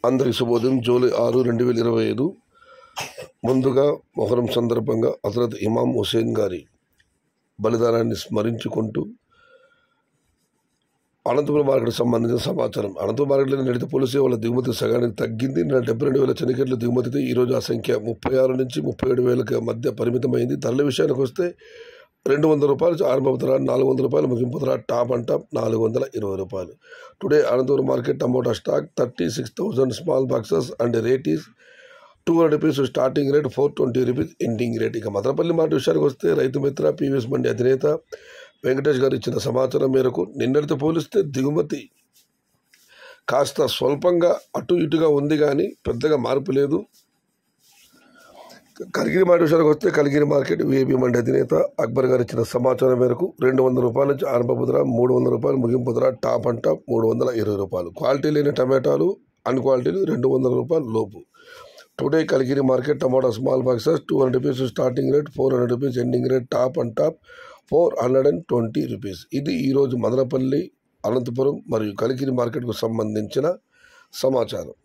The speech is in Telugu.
అందరికి శుభోదయం. జూలై 6, 2025. ముందుగా మొహరం సందర్భంగా హజరత్ ఇమాం హుసేన్ గారి బలిదానాన్ని స్మరించుకుంటూ అనంతపురం మార్కెట్ సంబంధించిన సమాచారం. అనంతపురం మార్కెట్లో నడితే పోలీసు సేవల దిగుమతి సగానికి తగ్గింది. 72,000 చెనికెట్ల దిగుమతితో ఈరోజు ఆ సంఖ్య 36 నుంచి 37,000 మధ్య పరిమితమైంది. ధరల విషయానికి వస్తే ₹200 ఆరంభ ధర, ₹400 ముగింపు ధర, top and top ₹420. Today Anantapuram market tomato stock 36,000 small boxes and rate is ₹200 starting rate, ₹420 ending rate. ఇక మదనపల్లి మార్కెట్ విషయానికి వస్తే రైతు మిత్ర పీవీఎస్ మండి అధినేత వెంకటేష్ గారు ఇచ్చిన సమాచారం మేరకు నిన్నటితో పోలిస్తే దిగుమతి కాస్త స్వల్పంగా అటు ఇటుగా ఉంది, కానీ పెద్దగా మార్పు లేదు. కలిగిరి మార్కెట్ విషయానికి వస్తే కలిగిరి మార్కెట్ విఐపి మండి అధినేత అక్బర్ గారు ఇచ్చిన సమాచారం మేరకు ₹200 నుంచి ఆరంభ ధర, ₹300 ముగింపు ధర, టాప్ అండ్ టాప్ ₹320. క్వాలిటీ లేని టమాటాలు అన్ క్వాలిటీలు ₹200 లోపు. Today Kaligiri market tomato small boxes ₹200 starting rate, ₹400 ending rate, top and top ₹420. ఇది ఈరోజు మదనపల్లి, అనంతపురం మరియు కలిగిరి మార్కెట్కు సంబంధించిన సమాచారం.